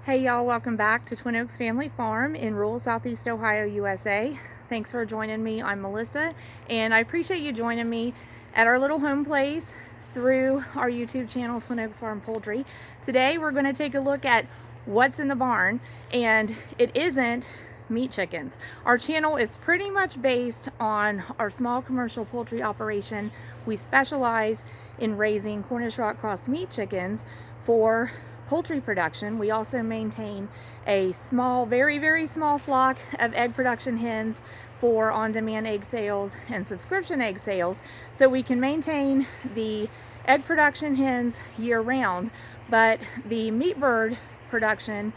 Hey y'all, welcome back to Twin Oaks Family Farm in rural Southeast Ohio, USA. Thanks for joining me. I'm Melissa, and I appreciate you joining me at our little home place through our YouTube channel, Twin Oaks Farm Poultry. Today we're going to take a look at what's in the barn, and it isn't meat chickens. Our channel is pretty much based on our small commercial poultry operation. We specialize in raising Cornish rock cross meat chickens for poultry production. We also maintain a small, very small flock of egg production hens for on-demand egg sales and subscription egg sales, so we can maintain the egg production hens year-round. But the meat bird production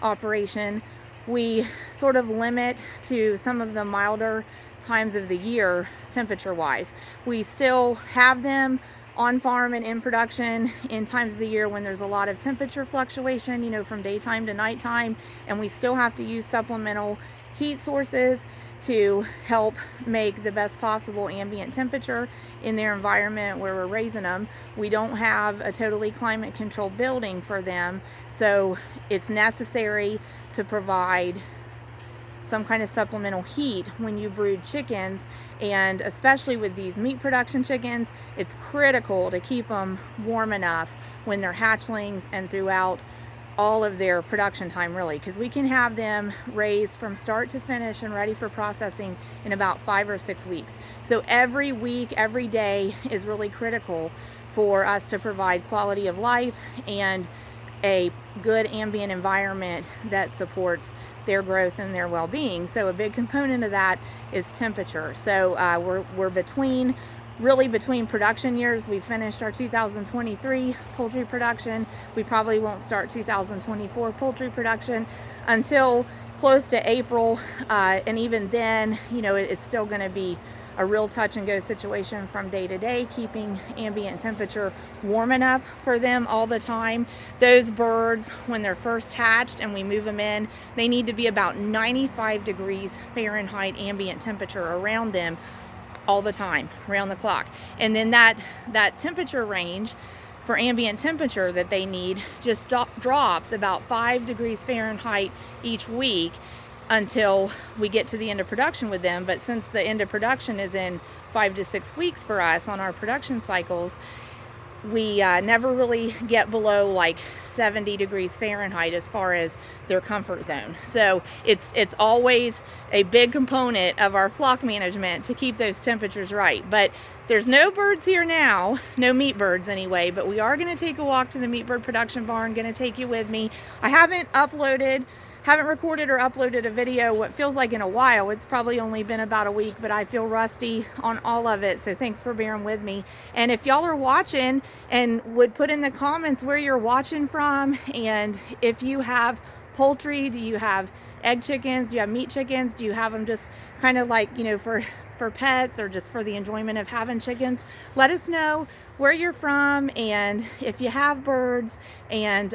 operation, we sort of limit to some of the milder times of the year temperature-wise. We still have them on farm and in production in times of the year when there's a lot of temperature fluctuation, you know, from daytime to nighttime, and we still have to use supplemental heat sources to help make the best possible ambient temperature in their environment where we're raising them. We don't have a totally climate controlled building for them, so it's necessary to provide some kind of supplemental heat when you brood chickens, and especially with these meat production chickens, it's critical to keep them warm enough when they're hatchlings and throughout all of their production time, really, because we can have them raised from start to finish and ready for processing in about 5 or 6 weeks. So every week, every day is really critical for us to provide quality of life and a good ambient environment that supports their growth and their well-being. So a big component of that is temperature. So we're between production years. We finished our 2023 poultry production. We probably won't start 2024 poultry production until close to April, and even then, you know, it's still going to be a real touch and go situation from day to day, keeping ambient temperature warm enough for them all the time. Those birds, when they're first hatched and we move them in, they need to be about 95 degrees Fahrenheit ambient temperature around them all the time, around the clock. And then that temperature range for ambient temperature that they need just drops about 5 degrees Fahrenheit each week until we get to the end of production with them. But since the end of production is in 5 to 6 weeks for us on our production cycles, we never really get below like 70 degrees Fahrenheit as far as their comfort zone. So it's always a big component of our flock management to keep those temperatures right. But there's no birds here now, no meat birds anyway, but we are going to take a walk to the meat bird production barn. Going to take you with me. I haven't recorded or uploaded a video what feels like in a while. It's probably only been about a week, but I feel rusty on all of it, so thanks for bearing with me. And if y'all are watching, and would put in the comments where you're watching from, and if you have poultry, do you have egg chickens, do you have meat chickens, do you have them just kind of like, you know, for pets or just for the enjoyment of having chickens? Let us know where you're from, and if you have birds, and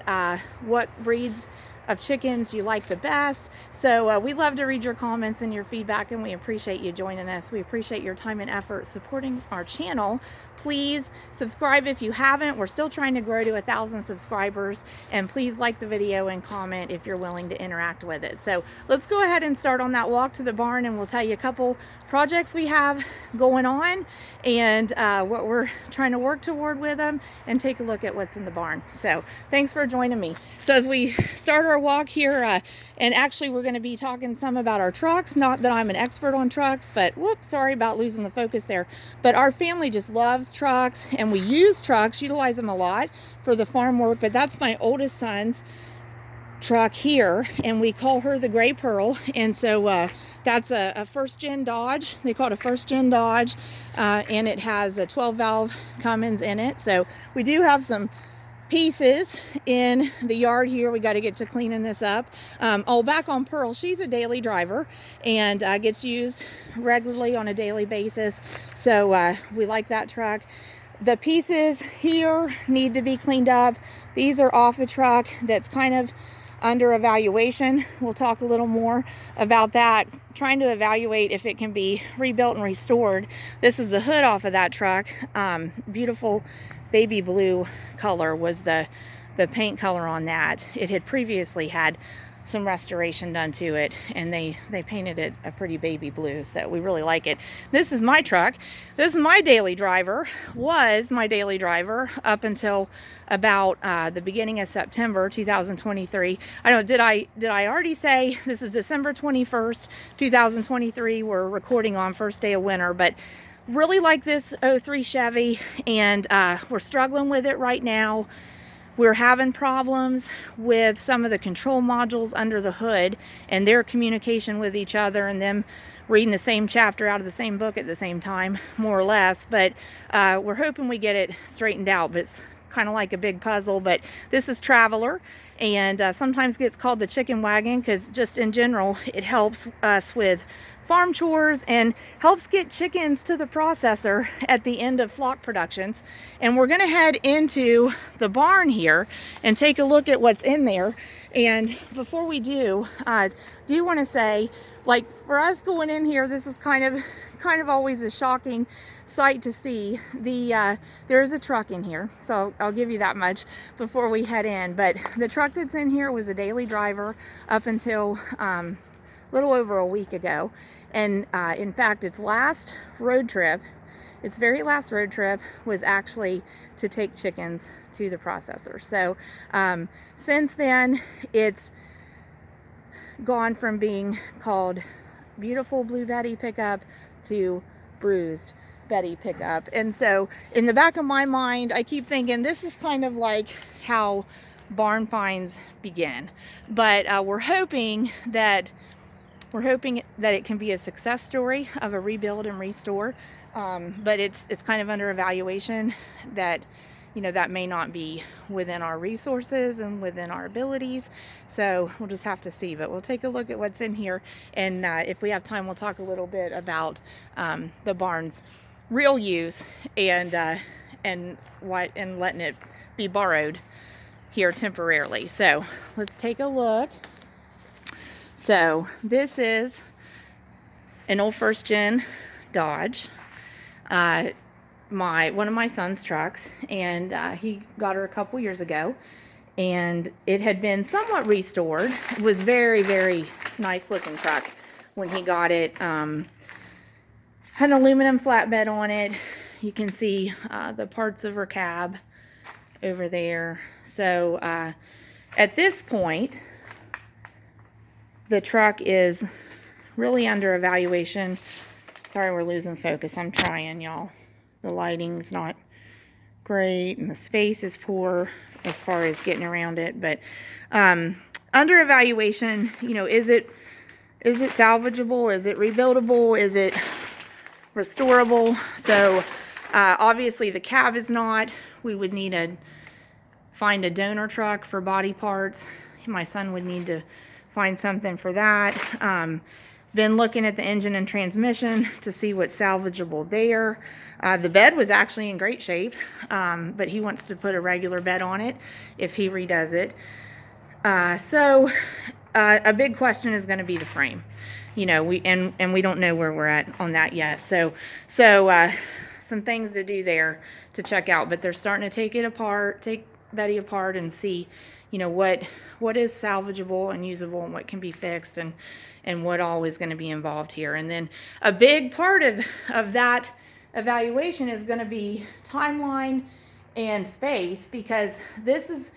what breeds of chickens you like the best. So we love to read your comments and your feedback, and we appreciate you joining us. We appreciate your time and effort supporting our channel. Please subscribe if you haven't. We're still trying to grow to 1,000 subscribers, and please like the video and comment if you're willing to interact with it. So let's go ahead and start on that walk to the barn, and we'll tell you a couple projects we have going on and what we're trying to work toward with them, and take a look at what's in the barn. So thanks for joining me. So as we start our walk here, and actually we're going to be talking some about our trucks. Not that I'm an expert on trucks, but whoops, sorry about losing the focus there. But our family just loves trucks, and we use trucks, utilize them a lot for the farm work. But that's my oldest son's truck here, and we call her the Gray Pearl. And so that's a first gen Dodge. They call it a first gen Dodge, and it has a 12 valve Cummins in it. So we do have some pieces in the yard here. We got to get to cleaning this up. Back on Pearl, she's a daily driver and gets used regularly on a daily basis, so we like that truck. The pieces here need to be cleaned up. These are off a truck that's kind of under evaluation. We'll talk a little more about that, trying to evaluate if it can be rebuilt and restored. This is the hood off of that truck. Beautiful baby blue color was the the paint color on that. It had previously had some restoration done to it, and they painted it a pretty baby blue, so we really like it. This is my truck. This is my daily driver, was my daily driver up until about the beginning of September 2023. I don't, did I already say this is December 21st 2023? We're recording on first day of winter, but really like this 03 Chevy, and we're struggling with it right now. We're having problems with some of the control modules under the hood and their communication with each other, and them reading the same chapter out of the same book at the same time, more or less. But we're hoping we get it straightened out, but it's kind of like a big puzzle. But this is Traveler, and sometimes gets called the chicken wagon because just in general it helps us with farm chores and helps get chickens to the processor at the end of flock productions. And we're going to head into the barn here and take a look at what's in there. And before we do, I do want to say, like, for us going in here, this is kind of always a shocking sight to see. There is a truck in here, so I'll give you that much before we head in. But the truck that's in here was a daily driver up until little over a week ago. And in fact, its last road trip, its very last road trip was actually to take chickens to the processor. So since then, it's gone from being called Beautiful Blue Betty pickup to Bruised Betty pickup. And so in the back of my mind, I keep thinking this is kind of like how barn finds begin. But we're hoping that it can be a success story of a rebuild and restore, but it's kind of under evaluation. That, you know, that may not be within our resources and within our abilities, so we'll just have to see. But we'll take a look at what's in here, and if we have time, we'll talk a little bit about the barn's real use and letting it be borrowed here temporarily. So let's take a look. So this is an old first gen Dodge, one of my son's trucks, and he got her a couple years ago, and it had been somewhat restored. It was very, very nice looking truck when he got it. Had an aluminum flatbed on it. You can see the parts of her cab over there. So at this point, the truck is really under evaluation. Sorry, we're losing focus. I'm trying, y'all. The lighting's not great, and the space is poor as far as getting around it. But under evaluation, you know, is it salvageable? Is it rebuildable? Is it restorable? So obviously the cab is not. We would need to find a donor truck for body parts. My son would need to find something for that. Been looking at the engine and transmission to see what's salvageable there. The bed was actually in great shape, but he wants to put a regular bed on it if he redoes it. So a big question is going to be the frame. You know, we don't know where we're at on that yet. So some things to do there to check out. But they're starting to take Betty apart and see, you know, what is salvageable and usable and what can be fixed, and what all is going to be involved here. And then a big part of that evaluation is going to be timeline and space, because this is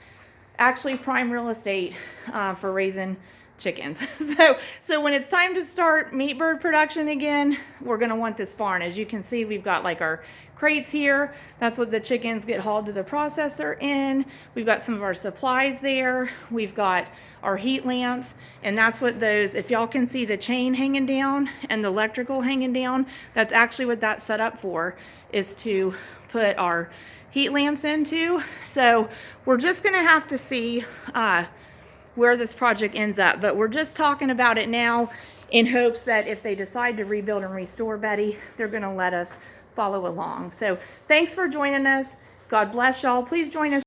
actually prime real estate for raising chickens. So when it's time to start meat bird production again, we're going to want this barn. As you can see, we've got like our crates here. That's what the chickens get hauled to the processor in. We've got some of our supplies there. We've got our heat lamps, and that's what those, if y'all can see the chain hanging down and the electrical hanging down, that's actually what that's set up for, is to put our heat lamps into. So we're just going to have to see where this project ends up, but we're just talking about it now in hopes that if they decide to rebuild and restore Betty, they're going to let us follow along. So thanks for joining us. God bless y'all. Please join us